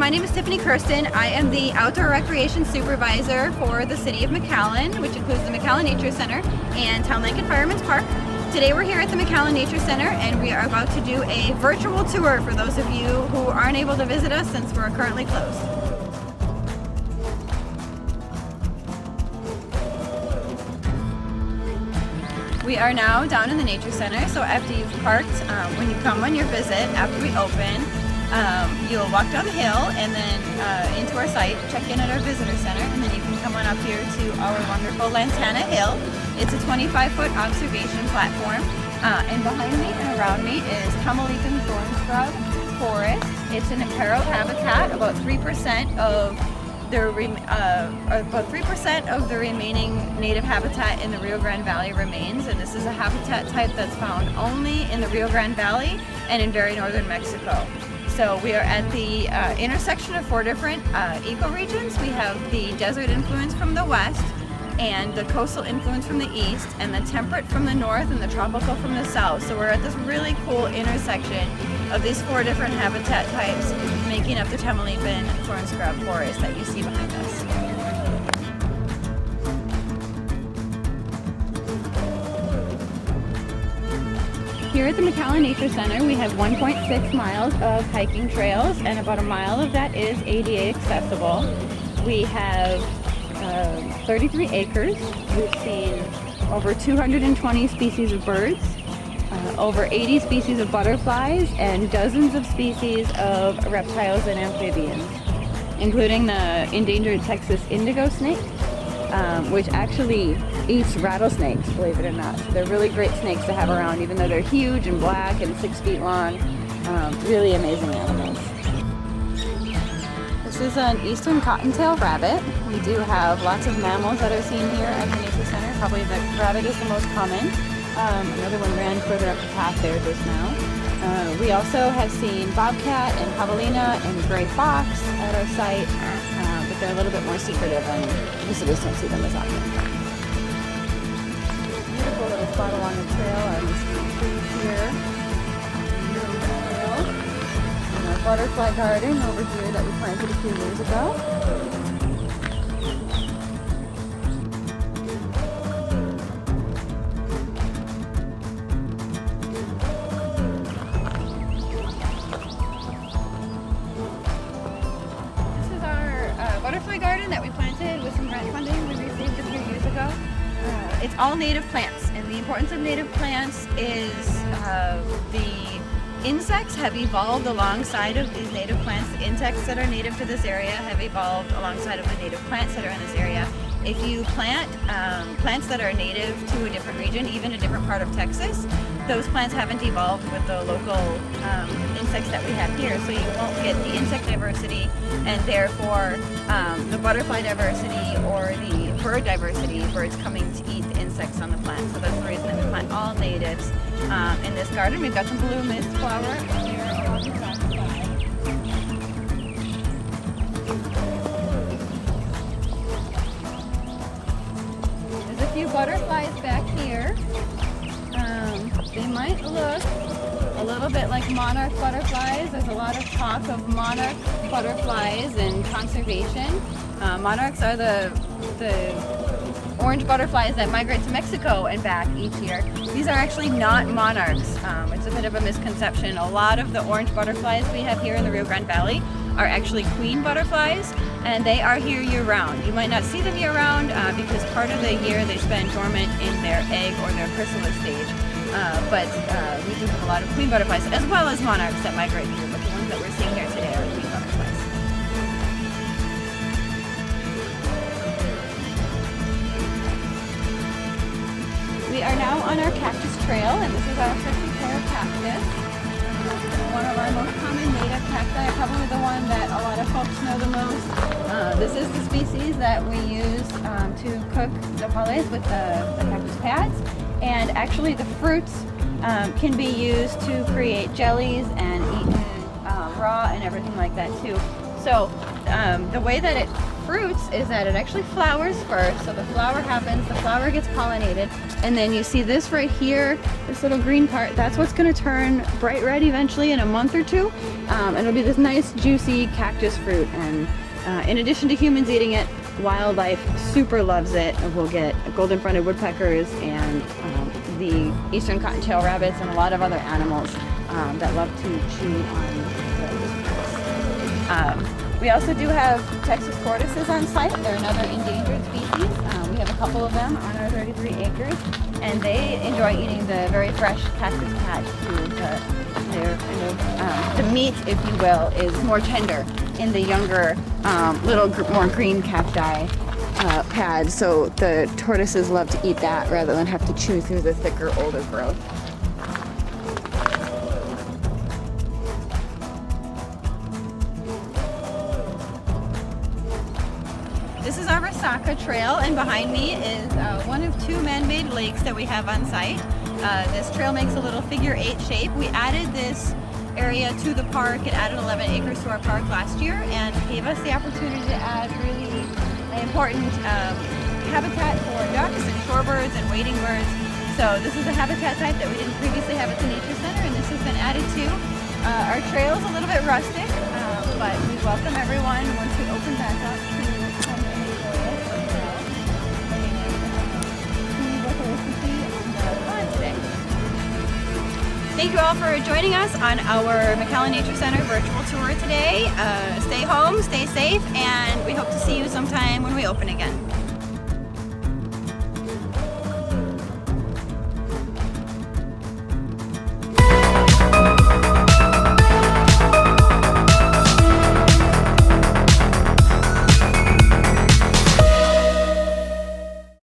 my name is Tiffany Kirsten. I am the Outdoor Recreation Supervisor for the City of McAllen, which includes the McAllen Nature Center and Town Lake and Fireman's Park. Today we're here at the McAllen Nature Center and we are about to do a virtual tour for those of you who aren't able to visit us since we're currently closed. We are now down in the Nature Center, so after you've parked, when you come on your visit, after we open, you'll walk down the hill and then into our site, check in at our visitor center, and then you can come on up here to our wonderful Lantana Hill. It's a 25-foot observation platform, and behind me and around me is Tumaleton thorn scrub forest. It's an imperiled habitat. About 3% of the remaining native habitat in the Rio Grande Valley remains, and this is a habitat type that's found only in the Rio Grande Valley and in very northern Mexico. So we are at the intersection of 4 different ecoregions. We have the desert influence from the west, and the coastal influence from the east, and the temperate from the north, and the tropical from the south. So we're at this really cool intersection of these 4 different habitat types, making up the Tumaleton thorn scrub forest that you see behind us. Here at the McAllen Nature Center, we have 1.6 miles of hiking trails, and about a mile of that is ADA accessible. We have 33 acres. We've seen over 220 species of birds, over 80 species of butterflies, and dozens of species of reptiles and amphibians, including the endangered Texas indigo snake, which actually eats rattlesnakes, believe it or not. So they're really great snakes to have around, even though they're huge and black and 6 feet long. Really amazing animals. This is an eastern cottontail rabbit. We do have lots of mammals that are seen here at the Nature Center. Probably the rabbit is the most common. Another one ran further up the path there just now. We also have seen bobcat and javelina and gray fox at our site, but they're a little bit more secretive and visitors don't see them as often. Beautiful little spot along the trail are these trees here. And our butterfly garden over here that we planted a few years ago. Butterfly garden that we planted with some grant funding we received a few years ago. It's all native plants, and the importance of native plants is the insects have evolved alongside of these native plants. The insects that are native to this area have evolved alongside of the native plants that are in this area. If you plant plants that are native to a different region, even a different part of Texas, those plants haven't evolved with the local insects that we have here, so you won't get the insect diversity and therefore the butterfly diversity or the bird diversity, birds coming to eat the insects on the plant. So that's the reason that we plant all natives in this garden. We've got some blue mist flower here along the back side. There's a few butterflies back here. They might look a little bit like monarch butterflies. There's a lot of talk of monarch butterflies and conservation. Monarchs are the orange butterflies that migrate to Mexico and back each year. These are actually not monarchs. It's a bit of a misconception. A lot of the orange butterflies we have here in the Rio Grande Valley are actually queen butterflies, and they are here year-round. You might not see them year-round because part of the year they spend dormant in their egg or their chrysalis stage. But we do have a lot of queen butterflies as well as monarchs that migrate through, but the ones that we're seeing here today are queen butterflies. We are now on our cactus trail, and this is our Fifty-Pear cactus. One of our most common native cacti, probably the one that a lot of folks know the most. This is the species that we use to cook nopales with the cactus pads. And actually the fruits can be used to create jellies and eaten raw and everything like that too. So the way that it fruits is that it actually flowers first. So the flower happens, the flower gets pollinated, and then you see this right here, this little green part, that's what's gonna turn bright red eventually in a month or two. And it'll be this nice juicy cactus fruit. And in addition to humans eating it, wildlife super loves it. We'll get golden-fronted woodpeckers and the eastern cottontail rabbits and a lot of other animals that love to chew on this. We also do have Texas tortoises on site. They're another endangered species. We have a couple of them on our 33 acres, and they enjoy eating the very fresh cactus patch too. The meat, if you will, is more tender in the younger, little more green cacti pads. So the tortoises love to eat that rather than have to chew through the thicker, older growth. This is our Resaca Trail, and behind me is one of two man-made lakes that we have on site. This trail makes a little figure 8 shape. We added this area to the park. It added 11 acres to our park last year and gave us the opportunity to add really important habitat for ducks and shorebirds and wading birds. So this is a habitat type that we didn't previously have at the Nature Center, and this has been added to. Our trail is a little bit rustic, but we welcome everyone once we open back up to come and enjoy it. Thank you all for joining us on our McAllen Nature Center virtual tour today. Stay home, stay safe, and we hope to see you sometime when we open again.